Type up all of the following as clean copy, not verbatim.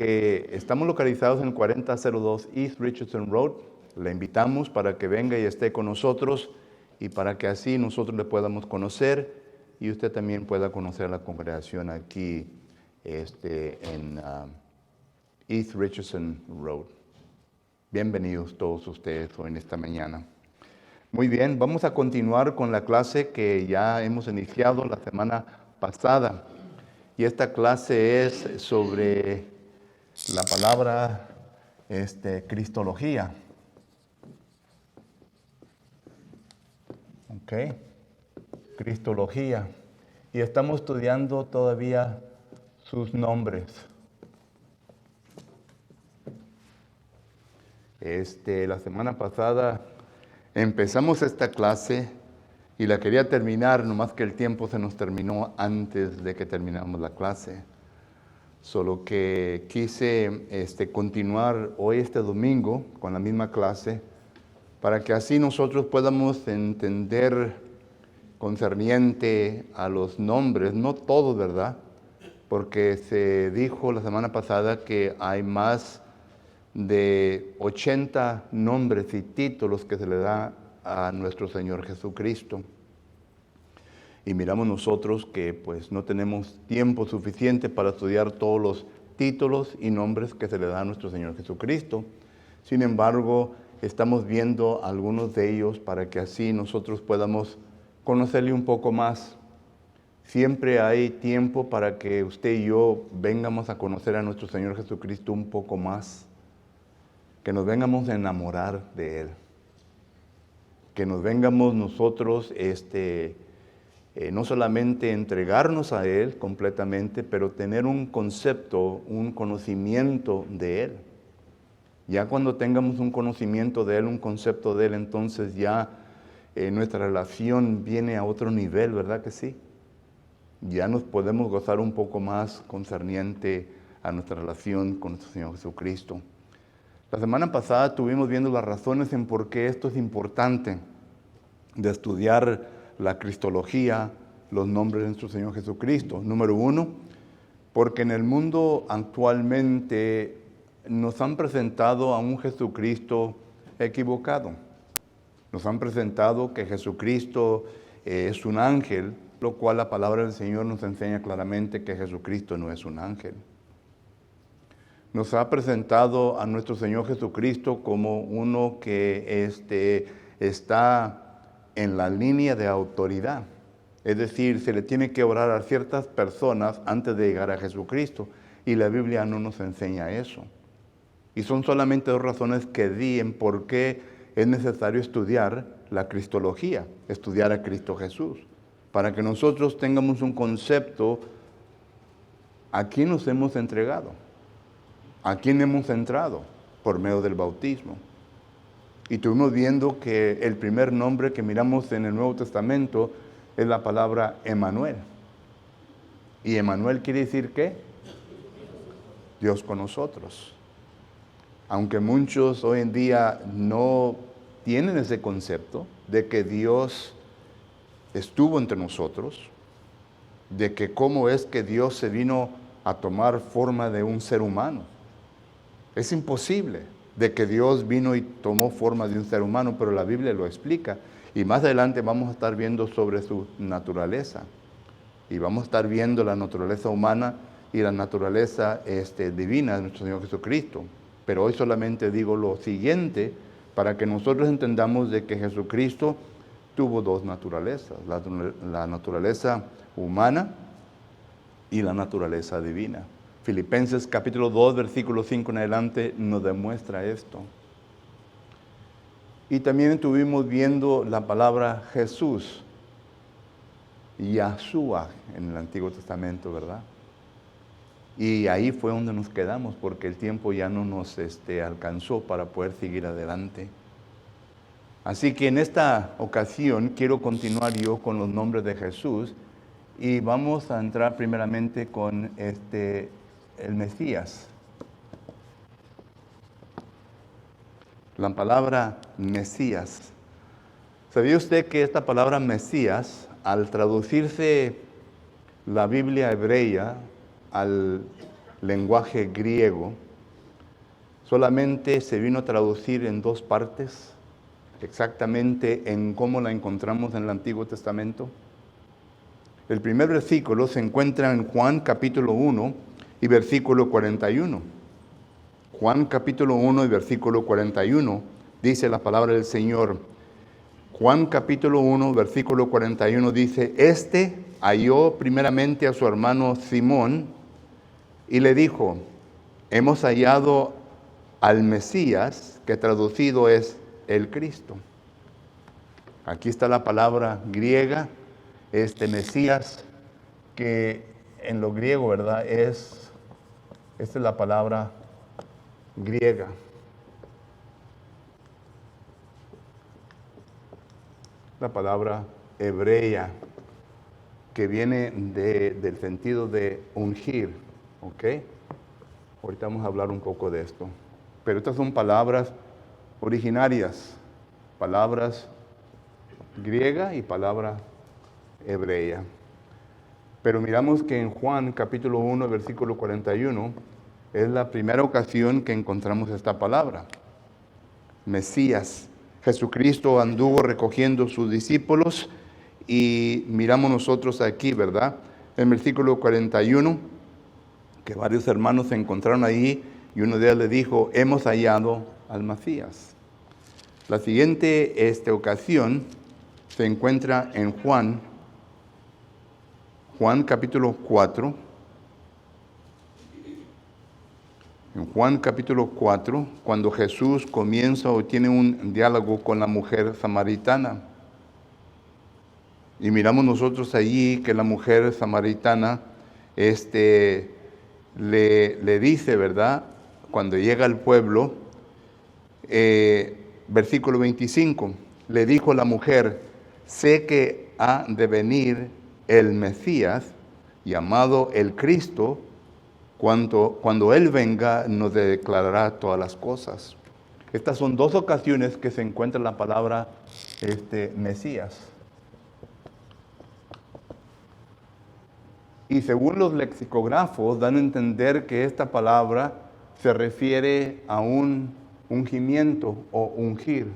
que estamos localizados en el 4002 East Richardson Road. Le invitamos para que venga y esté con nosotros y para que así nosotros le podamos conocer y usted también pueda conocer a la congregación aquí en East Richardson Road. Bienvenidos todos ustedes hoy en esta mañana. Muy bien, vamos a continuar con la clase que ya hemos iniciado la semana pasada. Y esta clase es sobre la palabra cristología. Ok, cristología. Y estamos estudiando todavía sus nombres. La semana pasada empezamos esta clase y la quería terminar, nomás que el tiempo se nos terminó antes de que termináramos la clase. Solo que quise continuar hoy este domingo con la misma clase para que así nosotros podamos entender concerniente a los nombres, no todos, ¿verdad? Porque se dijo la semana pasada que hay más de 80 nombres y títulos que se le da a nuestro Señor Jesucristo. Y miramos nosotros que pues no tenemos tiempo suficiente para estudiar todos los títulos y nombres que se le da a nuestro Señor Jesucristo. Sin embargo, estamos viendo algunos de ellos para que así nosotros podamos conocerle un poco más. Siempre hay tiempo para que usted y yo vengamos a conocer a nuestro Señor Jesucristo un poco más. Que nos vengamos a enamorar de Él. Que nos vengamos nosotros no solamente entregarnos a Él completamente, pero tener un concepto, un conocimiento de Él. Ya cuando tengamos un conocimiento de Él, un concepto de Él, entonces ya nuestra relación viene a otro nivel, ¿verdad que sí? Ya nos podemos gozar un poco más concerniente a nuestra relación con nuestro Señor Jesucristo. La semana pasada estuvimos viendo las razones en por qué esto es importante de estudiar la cristología, los nombres de nuestro Señor Jesucristo. Número 1, porque en el mundo actualmente nos han presentado a un Jesucristo equivocado. Nos han presentado que Jesucristo es un ángel, lo cual la palabra del Señor nos enseña claramente que Jesucristo no es un ángel. Nos ha presentado a nuestro Señor Jesucristo como uno que está en la línea de autoridad. Es decir, se le tiene que orar a ciertas personas antes de llegar a Jesucristo. Y la Biblia no nos enseña eso. Y son solamente dos razones que di en por qué es necesario estudiar la cristología, estudiar a Cristo Jesús. Para que nosotros tengamos un concepto a quién nos hemos entregado. ¿A quién hemos entrado? Por medio del bautismo. Y estuvimos viendo que el primer nombre que miramos en el Nuevo Testamento es la palabra Emmanuel. ¿Y Emmanuel quiere decir qué? Dios con nosotros. Aunque muchos hoy en día no tienen ese concepto de que Dios estuvo entre nosotros, de que cómo es que Dios se vino a tomar forma de un ser humano. Es imposible de que Dios vino y tomó forma de un ser humano, pero la Biblia lo explica. Y más adelante vamos a estar viendo sobre su naturaleza. Y vamos a estar viendo la naturaleza humana y la naturaleza divina de nuestro Señor Jesucristo. Pero hoy solamente digo lo siguiente para que nosotros entendamos de que Jesucristo tuvo dos naturalezas. La naturaleza humana y la naturaleza divina. Filipenses capítulo 2, versículo 5 en adelante nos demuestra esto. Y también estuvimos viendo la palabra Jesús, Yahshua en el Antiguo Testamento, ¿verdad? Y ahí fue donde nos quedamos porque el tiempo ya no nos alcanzó para poder seguir adelante. Así que en esta ocasión quiero continuar yo con los nombres de Jesús y vamos a entrar primeramente con el Mesías. La palabra Mesías. ¿Sabía usted que esta palabra Mesías, al traducirse la Biblia hebrea al lenguaje griego, solamente se vino a traducir en dos partes, exactamente en cómo la encontramos en el Antiguo Testamento. El primer versículo se encuentra en Juan capítulo 1 y versículo 41. Juan capítulo 1 y versículo 41 dice la palabra del Señor. Juan capítulo 1, versículo 41 dice, este halló primeramente a su hermano Simón y le dijo, hemos hallado al Mesías, que traducido es el Cristo. Aquí está la palabra griega, Mesías, que en lo griego, ¿verdad? Esta es la palabra griega. La palabra hebrea, que viene del sentido de ungir, ¿ok? Ahorita vamos a hablar un poco de esto. Pero estas son palabras originarias, palabras griega y palabra hebrea. Pero miramos que en Juan capítulo 1, versículo 41, es la primera ocasión que encontramos esta palabra, Mesías. Jesucristo anduvo recogiendo sus discípulos y miramos nosotros aquí, ¿verdad? En el versículo 41, que varios hermanos se encontraron ahí y uno de ellos le dijo, hemos hallado al Mesías. La siguiente ocasión se encuentra en Juan capítulo 4. En Juan capítulo 4, cuando Jesús comienza o tiene un diálogo con la mujer samaritana. Y miramos nosotros allí que la mujer samaritana le dice, ¿verdad? Cuando llega al pueblo, versículo 25, le dijo la mujer, sé que ha de venir el Mesías, llamado el Cristo, cuando Él venga nos declarará todas las cosas. Estas son dos ocasiones que se encuentra la palabra Mesías. Y según los lexicógrafos dan a entender que esta palabra se refiere a un ungimiento o ungir.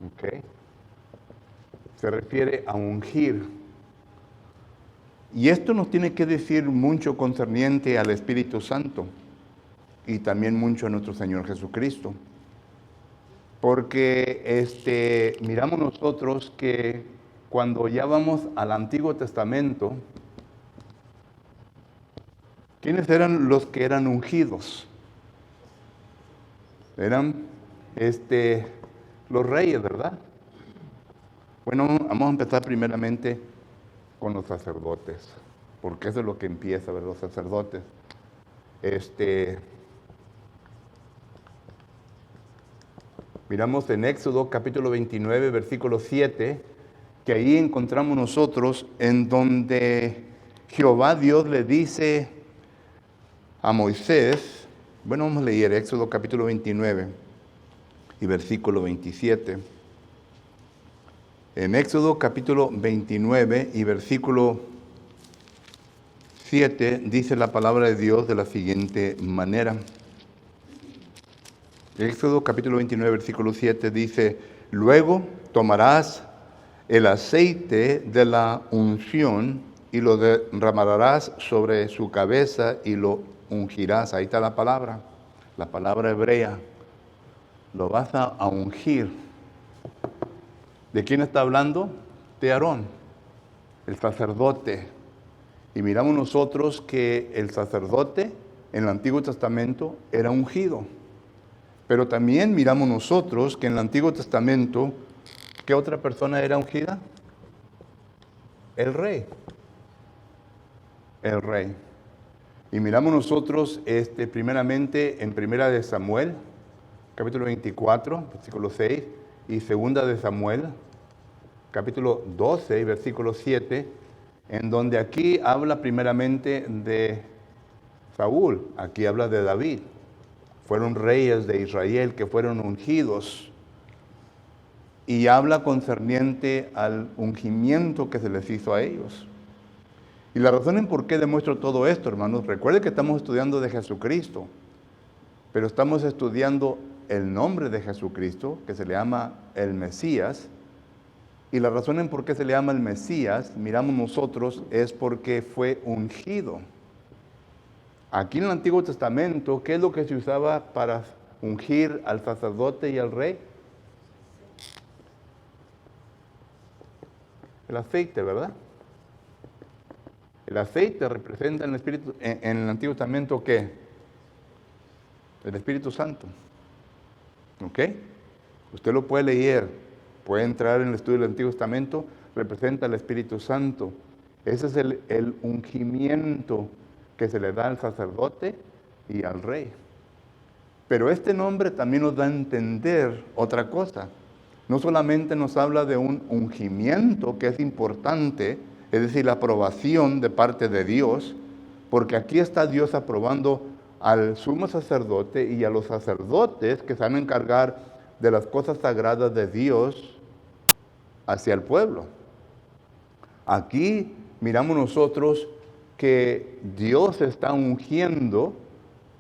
¿Ok? Se refiere a ungir. Y esto nos tiene que decir mucho concerniente al Espíritu Santo y también mucho a nuestro Señor Jesucristo. Porque miramos nosotros que cuando ya vamos al Antiguo Testamento, ¿quiénes eran los que eran ungidos? Eran los reyes, ¿verdad? Bueno, vamos a empezar primeramente con los sacerdotes, porque eso es lo que empieza, ¿verdad? Los sacerdotes. Miramos en Éxodo capítulo 29, versículo 7, que ahí encontramos nosotros en donde Jehová Dios le dice a Moisés, bueno, vamos a leer Éxodo capítulo 29 y versículo 27. En Éxodo capítulo 29 y versículo 7 dice la palabra de Dios de la siguiente manera. Éxodo capítulo 29 versículo 7 dice, luego tomarás el aceite de la unción y lo derramarás sobre su cabeza y lo ungirás. Ahí está la palabra hebrea. Lo vas a ungir. ¿De quién está hablando? De Aarón, el sacerdote. Y miramos nosotros que el sacerdote en el Antiguo Testamento era ungido. Pero también miramos nosotros que en el Antiguo Testamento, ¿qué otra persona era ungida? El rey. El rey. Y miramos nosotros primeramente en Primera de Samuel, capítulo 24, versículo 6, y Segunda de Samuel, capítulo 12, versículo 7, en donde aquí habla primeramente de Saúl, aquí habla de David. Fueron reyes de Israel que fueron ungidos. Y habla concerniente al ungimiento que se les hizo a ellos. Y la razón en por qué demuestro todo esto, hermanos, recuerde que estamos estudiando de Jesucristo, pero estamos estudiando el nombre de Jesucristo, que se le llama el Mesías. Y la razón en por qué se le llama el Mesías, miramos nosotros, es porque fue ungido. Aquí en el Antiguo Testamento, ¿qué es lo que se usaba para ungir al sacerdote y al rey? El aceite, ¿verdad? El aceite representa en el Espíritu, en el Antiguo Testamento, ¿qué? El Espíritu Santo. ¿Ok? Usted lo puede leer, puede entrar en el estudio del Antiguo Testamento, representa el Espíritu Santo. Ese es el ungimiento que se le da al sacerdote y al rey. Pero este nombre también nos da a entender otra cosa. No solamente nos habla de un ungimiento que es importante, es decir, la aprobación de parte de Dios, porque aquí está Dios aprobando al sumo sacerdote y a los sacerdotes que se van a encargar de las cosas sagradas de Dios hacia el pueblo. Aquí miramos nosotros que Dios está ungiendo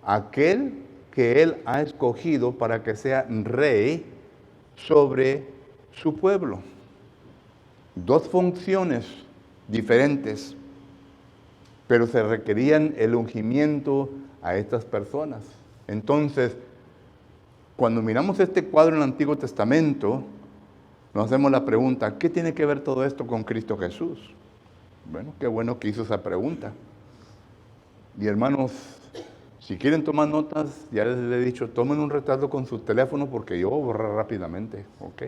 a aquel que Él ha escogido para que sea rey sobre su pueblo. Dos funciones diferentes, pero se requerían el ungimiento a estas personas. Entonces, cuando miramos este cuadro en el Antiguo Testamento, nos hacemos la pregunta, ¿qué tiene que ver todo esto con Cristo Jesús? Bueno, qué bueno que hizo esa pregunta. Y hermanos, si quieren tomar notas, ya les he dicho, tomen un retrato con su teléfono porque yo voy a borrar rápidamente, ¿ok?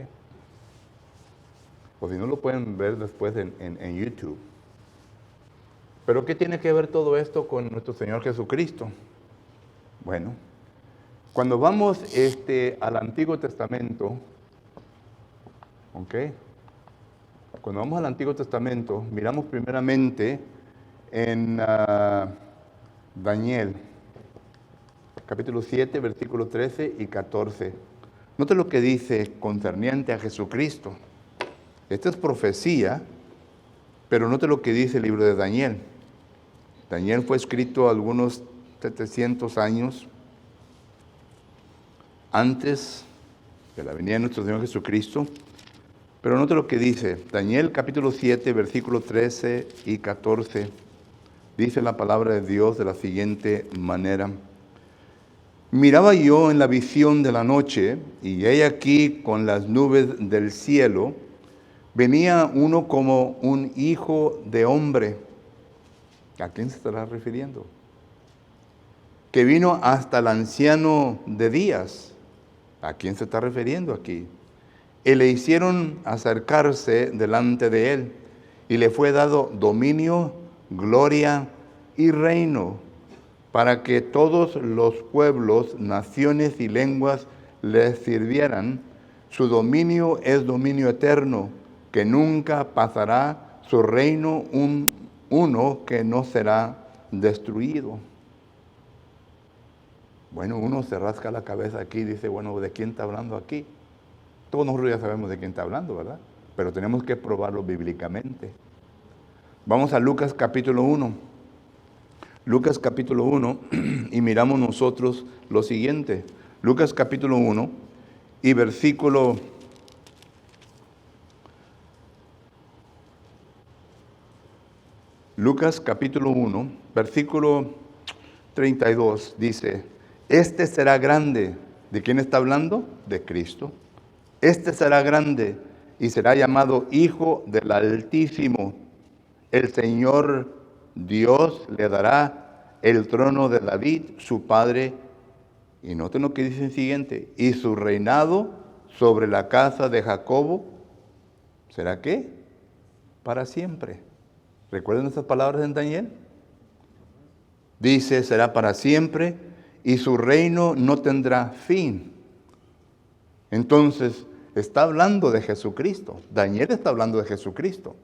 O si no, lo pueden ver después en YouTube. Pero ¿qué tiene que ver todo esto con nuestro Señor Jesucristo? Bueno, cuando vamos al Antiguo Testamento, ¿ok? Cuando vamos al Antiguo Testamento, miramos primeramente en Daniel, capítulo 7, versículos 13 y 14. Note lo que dice concerniente a Jesucristo. Esta es profecía, pero note lo que dice el libro de Daniel. Daniel fue escrito algunos 700 años antes de la venida de nuestro Señor Jesucristo. Pero note lo que dice, Daniel capítulo 7, versículos 13 y 14. Dice la palabra de Dios de la siguiente manera. Miraba yo en la visión de la noche, y he aquí con las nubes del cielo, venía uno como un hijo de hombre. ¿A quién se estará refiriendo? Que vino hasta el anciano de días. ¿A quién se está refiriendo aquí? Y le hicieron acercarse delante de él, y le fue dado dominio, gloria y reino, para que todos los pueblos, naciones y lenguas le sirvieran. Su dominio es dominio eterno, que nunca pasará, su reino uno que no será destruido. Bueno, uno se rasca la cabeza aquí y dice, bueno, ¿de quién está hablando aquí? Todos nosotros ya sabemos de quién está hablando, ¿verdad? Pero tenemos que probarlo bíblicamente. Vamos a Lucas capítulo 1. Lucas capítulo 1 y miramos nosotros lo siguiente. Lucas capítulo 1 y versículo Lucas capítulo 1, versículo 32 dice, este será grande. ¿De quién está hablando? De Cristo. Este será grande y será llamado Hijo del Altísimo. El Señor Dios le dará el trono de David, su padre. Y noten lo que dice el siguiente. Y su reinado sobre la casa de Jacobo, ¿será qué? Para siempre. ¿Recuerdan estas palabras en Daniel? Dice, será para siempre y su reino no tendrá fin. Entonces, está hablando de Jesucristo. Daniel está hablando de Jesucristo.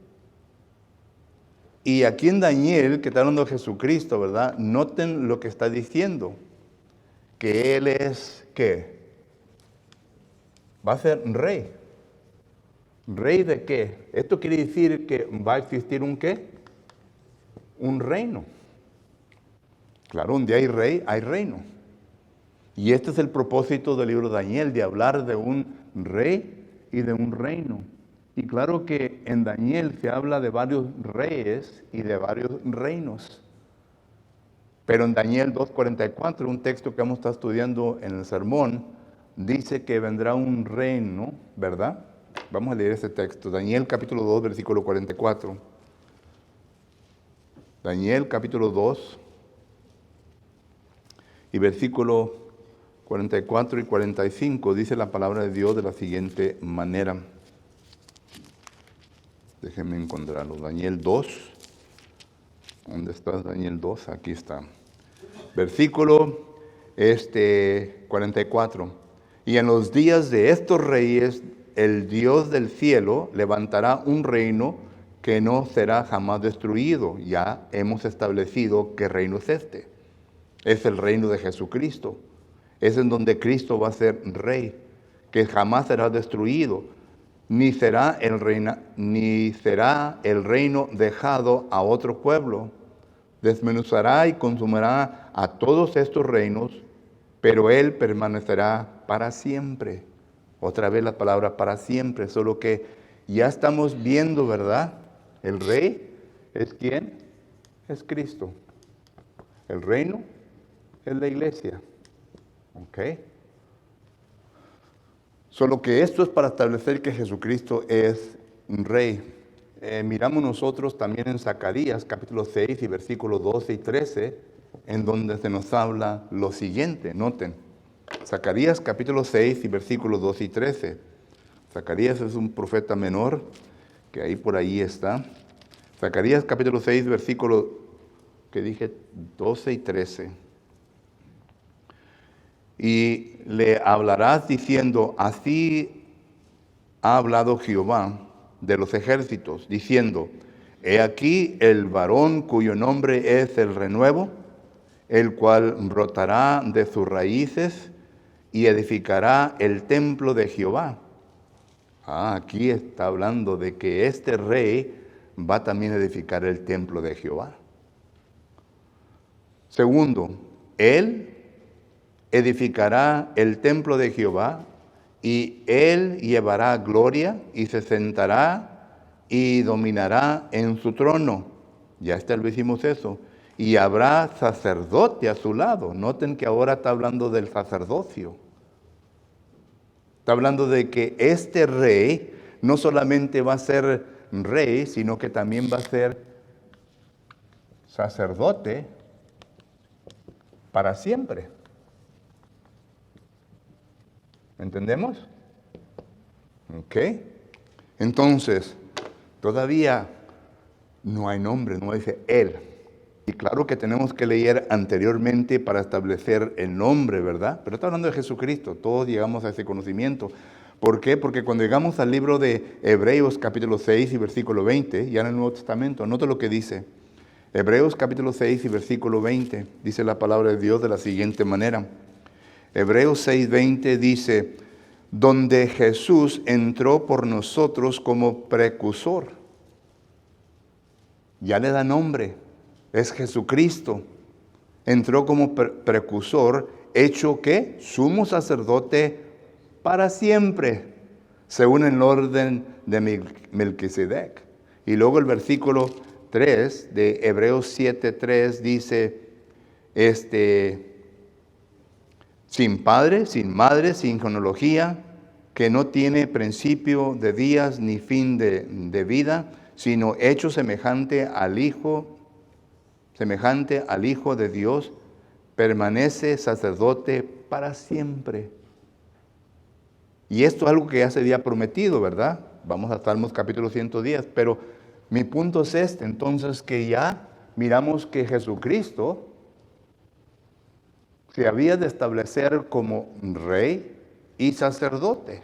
Y aquí en Daniel, que está hablando de Jesucristo, ¿verdad? Noten lo que está diciendo. Que Él es, ¿qué? Va a ser rey. ¿Rey de qué? Esto quiere decir que va a existir un ¿qué? un reino. Claro, donde hay rey, hay reino. Y este es el propósito del libro de Daniel, de hablar de un rey y de un reino. Y claro que en Daniel se habla de varios reyes y de varios reinos. Pero en Daniel 2:44, un texto que vamos a estar estudiando en el sermón, dice que vendrá un reino, ¿verdad? Vamos a leer ese texto. Daniel capítulo 2, versículo 44. Daniel capítulo 2 y versículo 44 y 45 dice la palabra de Dios de la siguiente manera. Déjenme encontrarlo. Daniel 2. ¿Dónde está Daniel 2? Aquí está. Versículo 44. Y en los días de estos reyes, el Dios del cielo levantará un reino que no será jamás destruido. Ya hemos establecido qué reino es este. Es el reino de Jesucristo. Es en donde Cristo va a ser rey, que jamás será destruido, ni será el reino dejado a otro pueblo. Desmenuzará y consumirá a todos estos reinos, pero Él permanecerá para siempre. Otra vez la palabra para siempre, solo que ya estamos viendo, ¿verdad? El rey es ¿quién? Es Cristo. El reino es la iglesia. ¿Ok? Solo que esto es para establecer que Jesucristo es un rey. Miramos nosotros también en Zacarías capítulo 6 y versículos 12 y 13, en donde se nos habla lo siguiente. Noten, Zacarías capítulo 6 y versículos 12 y 13. Zacarías es un profeta menor, que ahí por ahí está. Zacarías capítulo 6, versículos, que dije 12 y 13. Y le hablarás diciendo, así ha hablado Jehová de los ejércitos, diciendo, he aquí el varón cuyo nombre es el renuevo, el cual brotará de sus raíces y edificará el templo de Jehová. Aquí está hablando de que este rey va también a edificar el templo de Jehová. Segundo, él edificará el templo de Jehová y él llevará gloria y se sentará y dominará en su trono. Ya establecimos eso. Y habrá sacerdote a su lado. Noten que ahora está hablando del sacerdocio. Está hablando de que este rey no solamente va a ser rey, sino que también va a ser sacerdote para siempre. ¿Entendemos? Ok. Entonces, todavía no hay nombre, no dice él. Y claro que tenemos que leer anteriormente para establecer el nombre, ¿verdad? Pero está hablando de Jesucristo, todos llegamos a ese conocimiento. ¿Por qué? Porque cuando llegamos al libro de Hebreos capítulo 6 y versículo 20, ya en el Nuevo Testamento, nota lo que dice. Hebreos capítulo 6 y versículo 20, dice la palabra de Dios de la siguiente manera. Hebreos 6:20 dice, donde Jesús entró por nosotros como precursor. Ya le da nombre, es Jesucristo. Entró como precursor, hecho que sumo sacerdote para siempre, según el orden de Melquisedec. Y luego el versículo 3 de Hebreos 7:3 dice, sin padre, sin madre, sin genealogía, que no tiene principio de días ni fin de vida, sino hecho semejante al Hijo de Dios, permanece sacerdote para siempre. Y esto es algo que ya se había prometido, ¿verdad? Vamos a Salmos capítulo 110, pero mi punto es entonces que ya miramos que Jesucristo se había de establecer como rey y sacerdote.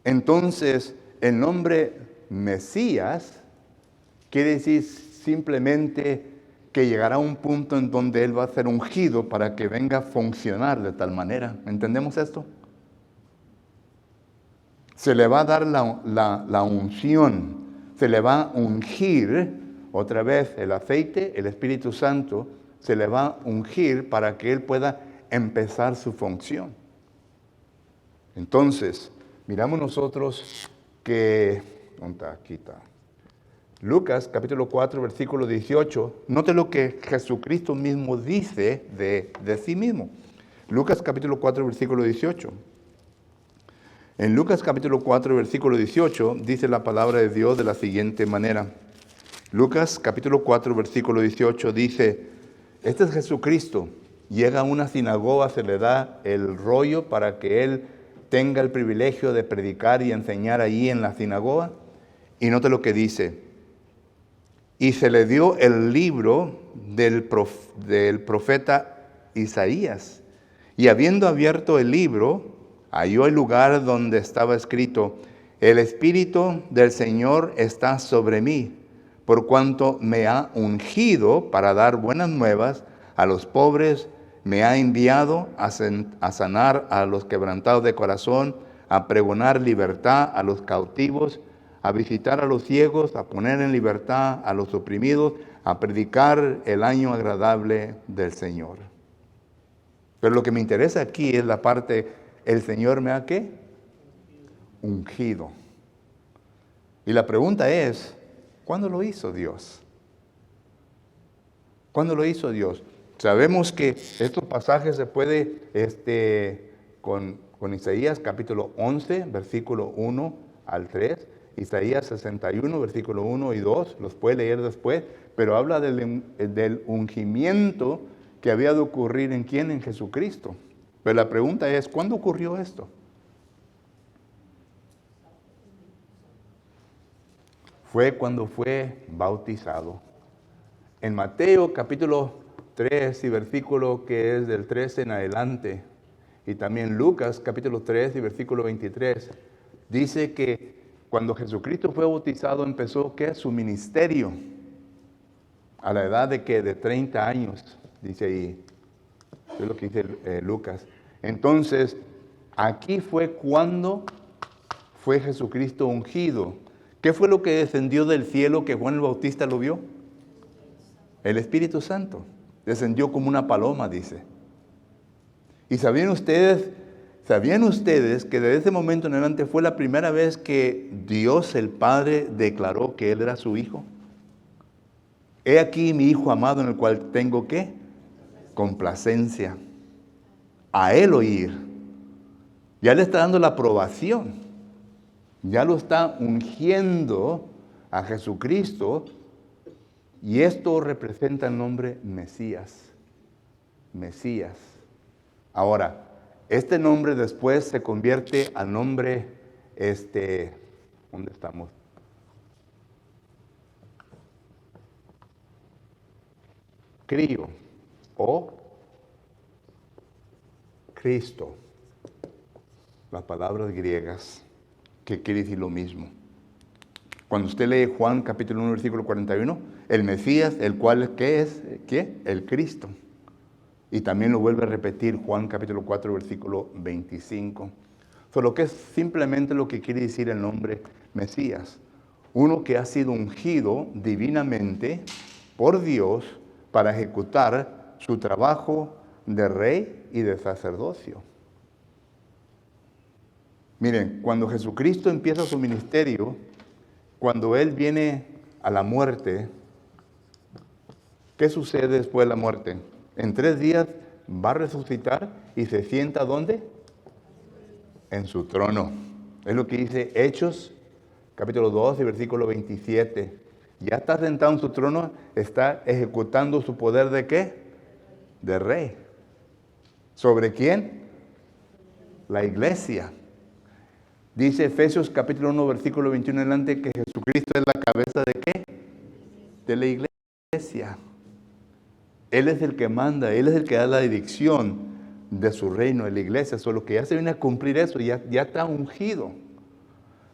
Entonces, el nombre Mesías quiere decir simplemente que llegará a un punto en donde Él va a ser ungido para que venga a funcionar de tal manera. ¿Entendemos esto? Se le va a dar la unción, se le va a ungir, otra vez el aceite, el Espíritu Santo, se le va a ungir para que Él pueda empezar su función. Entonces, miramos nosotros que, ¿dónde está? Aquí está. Lucas capítulo 4, versículo 18, note lo que Jesucristo mismo dice de sí mismo. Lucas capítulo 4, versículo 18. En Lucas capítulo 4, versículo 18, dice la palabra de Dios de la siguiente manera. Lucas capítulo 4, versículo 18 dice, este es Jesucristo, llega a una sinagoga, se le da el rollo para que Él tenga el privilegio de predicar y enseñar allí en la sinagoga. Y note lo que dice. Y se le dio el libro del profeta Isaías. Y habiendo abierto el libro, halló el lugar donde estaba escrito, el Espíritu del Señor está sobre mí, por cuanto me ha ungido para dar buenas nuevas a los pobres, me ha enviado a sanar a los quebrantados de corazón, a pregonar libertad a los cautivos, a visitar a los ciegos, a poner en libertad a los oprimidos, a predicar el año agradable del Señor. Pero lo que me interesa aquí es la parte, el Señor me ha ¿qué? Ungido. Y la pregunta es, ¿cuándo lo hizo Dios? ¿Cuándo lo hizo Dios? Sabemos que estos pasajes se puede, con Isaías capítulo 11, versículo 1 al 3, Isaías 61, versículo 1 y 2, los puede leer después, pero habla del ungimiento que había de ocurrir ¿en quién? En Jesucristo. Pero la pregunta es, ¿cuándo ocurrió esto? Fue cuando fue bautizado. En Mateo capítulo 3 y versículo que es del 13 en adelante, y también Lucas capítulo 3 y versículo 23, dice que cuando Jesucristo fue bautizado empezó ¿qué? Su ministerio a la edad de que de 30 años, dice ahí, es lo que dice Lucas. Entonces, aquí fue cuando fue Jesucristo ungido. ¿Qué fue lo que descendió del cielo que Juan el Bautista lo vio? El Espíritu Santo. Descendió como una paloma, dice. ¿Y sabían ustedes que desde ese momento en adelante fue la primera vez que Dios el Padre declaró que Él era su Hijo? He aquí mi Hijo amado en el cual tengo ¿qué? Complacencia. A Él oír. Ya le está dando la aprobación. Ya lo está ungiendo a Jesucristo. Y esto representa el nombre Mesías. Mesías. Ahora, este nombre después se convierte al nombre, ¿dónde estamos? Crío o Cristo. Las palabras griegas que quiere decir lo mismo. Cuando usted lee Juan capítulo 1, versículo 41, el Mesías, el cual, ¿qué es? ¿Qué? El Cristo. Y también lo vuelve a repetir Juan capítulo 4, versículo 25. Solo que es simplemente lo que quiere decir el nombre Mesías. Uno que ha sido ungido divinamente por Dios para ejecutar su trabajo de rey y de sacerdocio. Miren, cuando Jesucristo empieza su ministerio, cuando Él viene a la muerte, ¿qué sucede después de la muerte? En 3 días va a resucitar y se sienta ¿dónde? En su trono. Es lo que dice Hechos, capítulo 2 y versículo 27. Ya está sentado en su trono, está ejecutando su poder ¿de qué? De rey. ¿Sobre quién? La iglesia. Dice Efesios capítulo 1, versículo 21 en adelante que Jesucristo es la cabeza ¿de qué? De la iglesia. Él es el que manda, Él es el que da la dirección de su reino, de la iglesia. Solo que ya se viene a cumplir eso, ya está ungido.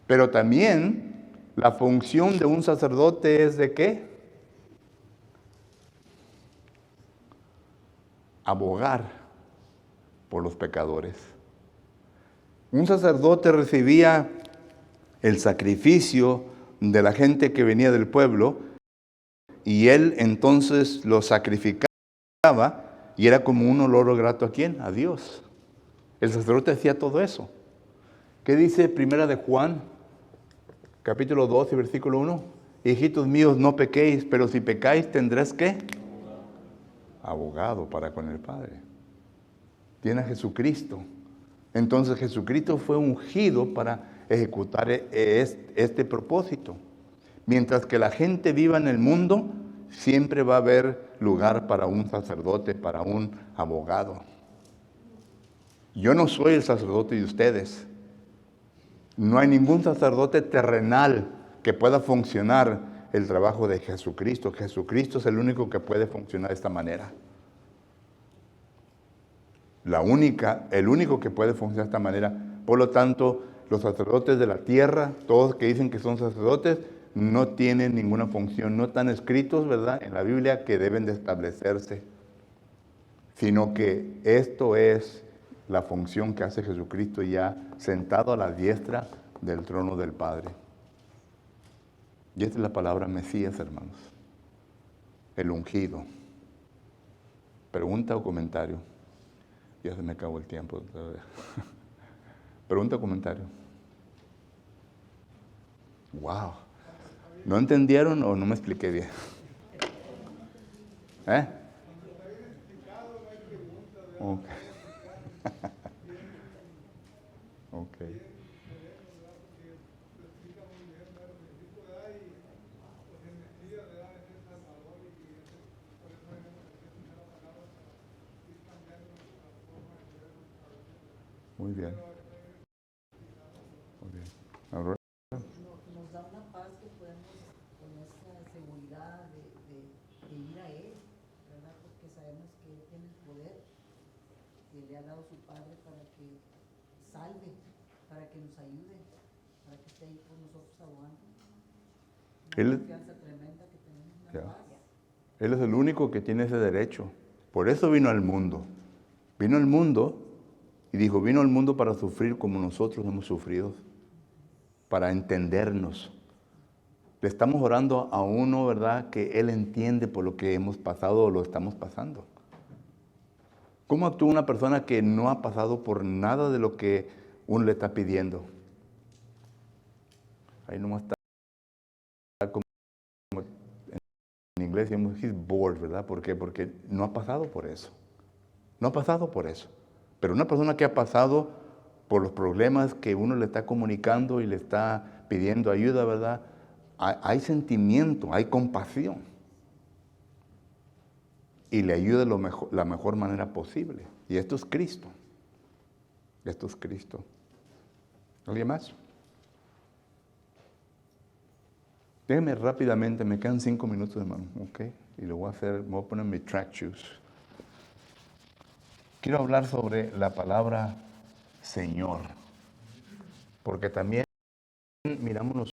Pero también la función de un sacerdote es ¿de qué? Abogar por los pecadores. Un sacerdote recibía el sacrificio de la gente que venía del pueblo y él entonces lo sacrificaba y era como un olor grato, ¿a quién? A Dios. El sacerdote hacía todo eso. ¿Qué dice Primera de Juan, capítulo 2 y versículo 1? Hijitos míos, no pequéis, pero si pecáis tendréis ¿qué? Abogado para con el Padre. Tiene a Jesucristo. Entonces Jesucristo fue ungido para ejecutar este propósito. Mientras que la gente viva en el mundo, siempre va a haber lugar para un sacerdote, para un abogado. Yo no soy el sacerdote de ustedes. No hay ningún sacerdote terrenal que pueda funcionar el trabajo de Jesucristo. Jesucristo es el único que puede funcionar de esta manera. El único que puede funcionar de esta manera. Por lo tanto, los sacerdotes de la tierra, todos que dicen que son sacerdotes, no tienen ninguna función, no están escritos, ¿verdad?, en la Biblia que deben de establecerse, sino que esto es la función que hace Jesucristo ya sentado a la diestra del trono del Padre. Y esta es la palabra Mesías, hermanos. El ungido. ¿Pregunta o comentario? Ya se me acabó el tiempo. ¿Pregunta o comentario? ¡Wow! ¿No entendieron o no me expliqué bien? ¿Eh? Ok. Ok. Muy bien. Muy bien. Ahora, Nos da una paz que podemos con esa seguridad de ir a Él, ¿verdad? Porque sabemos que Él tiene el poder, que le ha dado su Padre para que salve, para que nos ayude, para que esté ahí con nosotros abogando. Una confianza tremenda que tenemos, una paz. Él es el único que tiene ese derecho. Por eso vino al mundo. Vino al mundo y dijo, vino al mundo para sufrir como nosotros hemos sufrido, para entendernos. Le estamos orando a uno, ¿verdad?, que Él entiende por lo que hemos pasado o lo estamos pasando. ¿Cómo actúa una persona que no ha pasado por nada de lo que uno le está pidiendo? Ahí nomás está como en inglés decimos, he's bored, ¿verdad? ¿Por qué? Porque no ha pasado por eso. No ha pasado por eso. Pero una persona que ha pasado por los problemas que uno le está comunicando y le está pidiendo ayuda, ¿verdad? Hay sentimiento, hay compasión. Y le ayuda la mejor manera posible. Y esto es Cristo. Esto es Cristo. ¿Alguien más? Déjenme rápidamente, me quedan 5 minutos, hermano, ¿ok? Y lo voy a poner mi track shoes. Quiero hablar sobre la palabra Señor. Porque también miramos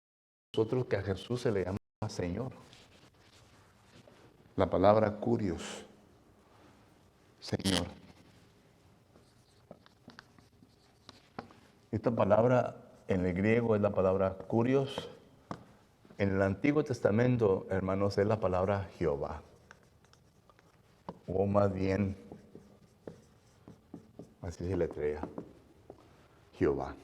nosotros que a Jesús se le llama Señor. La palabra Curios, Señor. Esta palabra en el griego es la palabra Curios. En el Antiguo Testamento, hermanos, es la palabra Jehová. O más bien, así se letrea, Jehová.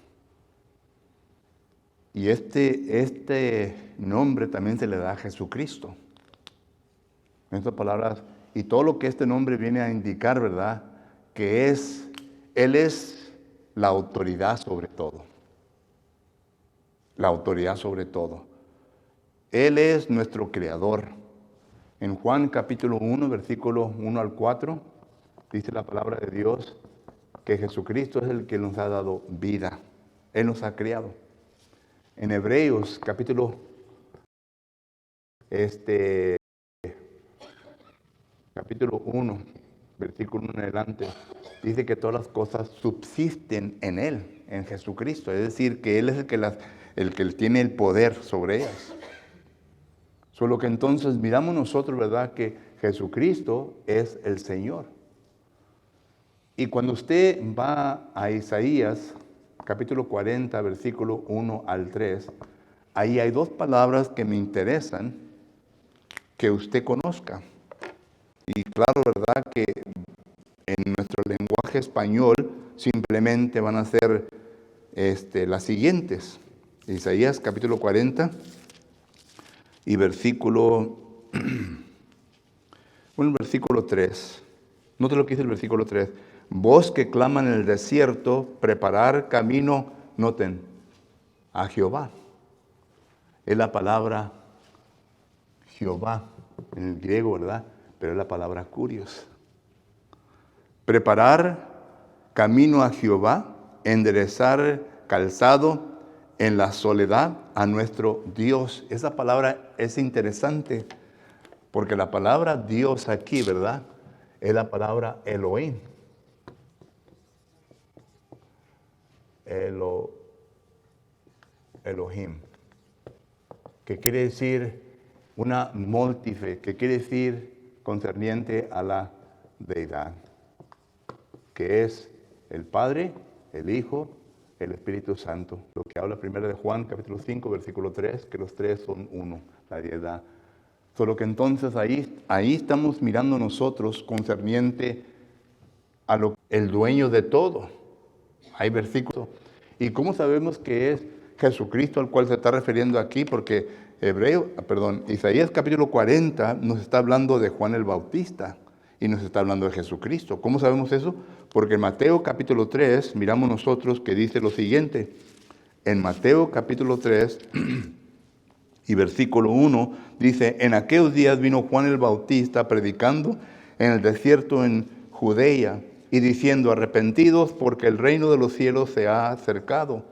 Y este nombre también se le da a Jesucristo. En estas palabras, y todo lo que este nombre viene a indicar, ¿verdad?, que Él es la autoridad sobre todo. La autoridad sobre todo. Él es nuestro creador. En Juan capítulo 1, versículos 1 al 4, dice la palabra de Dios que Jesucristo es el que nos ha dado vida. Él nos ha creado. En Hebreos capítulo capítulo 1, versículo 1 en adelante, dice que todas las cosas subsisten en Él, en Jesucristo. Es decir, que Él es el que tiene el poder sobre ellas. Solo que entonces miramos nosotros, ¿verdad?, que Jesucristo es el Señor. Y cuando usted va a Isaías, capítulo 40, versículo 1 al 3, ahí hay 2 palabras que me interesan que usted conozca. Y claro, ¿verdad? Que en nuestro lenguaje español simplemente van a ser las siguientes. Isaías capítulo 40 y versículo 3. Note lo que dice el versículo 3. Voz que clama en el desierto, preparar camino, noten, a Jehová. Es la palabra Jehová en el griego, ¿verdad? Pero es la palabra curios. Preparar camino a Jehová, enderezar calzado en la soledad a nuestro Dios. Esa palabra es interesante porque la palabra Dios aquí, ¿verdad? Es la palabra Elohim. Elohim. Que quiere decir una multife, que quiere decir concerniente a la deidad. Que es el Padre, el Hijo, el Espíritu Santo. Lo que habla primero de Juan, capítulo 5, versículo 3, que los tres son uno, la deidad. Solo que entonces ahí estamos mirando nosotros concerniente a el dueño de todo. Hay versículos. ¿Y cómo sabemos que es Jesucristo al cual se está refiriendo aquí? Porque Isaías capítulo 40 nos está hablando de Juan el Bautista y nos está hablando de Jesucristo. ¿Cómo sabemos eso? Porque en Mateo capítulo 3 miramos nosotros que dice lo siguiente. En Mateo capítulo 3 y versículo 1 dice, en aquellos días vino Juan el Bautista predicando en el desierto en Judea y diciendo, arrepentidos porque el reino de los cielos se ha acercado.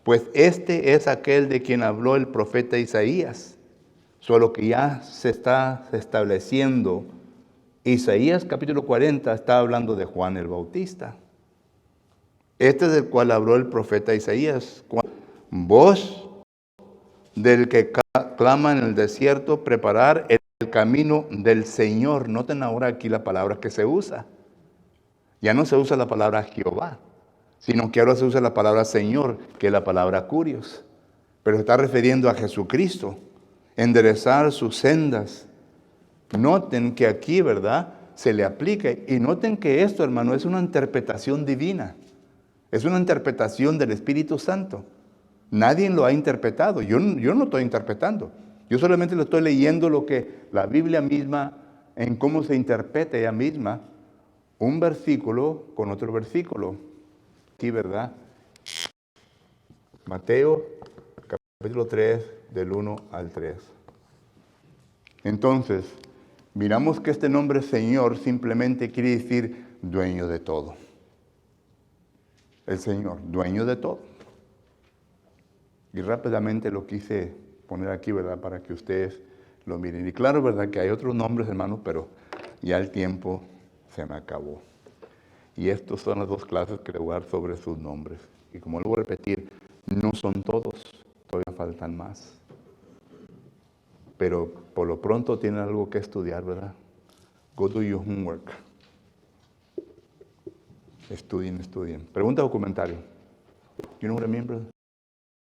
Pues este es aquel de quien habló el profeta Isaías. Solo que ya se está estableciendo. Isaías capítulo 40 está hablando de Juan el Bautista. Este es el cual habló el profeta Isaías. Voz del que clama en el desierto, preparar el camino del Señor. Noten ahora aquí la palabra que se usa. Ya no se usa la palabra Jehová, sino que ahora se usa la palabra Señor, que es la palabra curios. Pero se está refiriendo a Jesucristo. Enderezar sus sendas. Noten que aquí, ¿verdad?, se le aplica. Y noten que esto, hermano, es una interpretación divina. Es una interpretación del Espíritu Santo. Nadie lo ha interpretado. Yo no estoy interpretando. Yo solamente lo estoy leyendo lo que la Biblia misma, en cómo se interpreta ella misma, un versículo con otro versículo. Aquí, ¿verdad? Mateo, capítulo 3, del 1 al 3. Entonces, miramos que este nombre Señor simplemente quiere decir dueño de todo. El Señor, dueño de todo. Y rápidamente lo quise poner aquí, ¿verdad? Para que ustedes lo miren. Y claro, ¿verdad? Que hay otros nombres, hermanos, pero ya el tiempo se me acabó. Y estas son las dos clases que le voy a dar sobre sus nombres. Y como lo voy a repetir, no son todos, todavía faltan más. Pero por lo pronto tienen algo que estudiar, ¿verdad? Go do your homework. Estudien. Pregunta o comentario. You know what I mean, brother?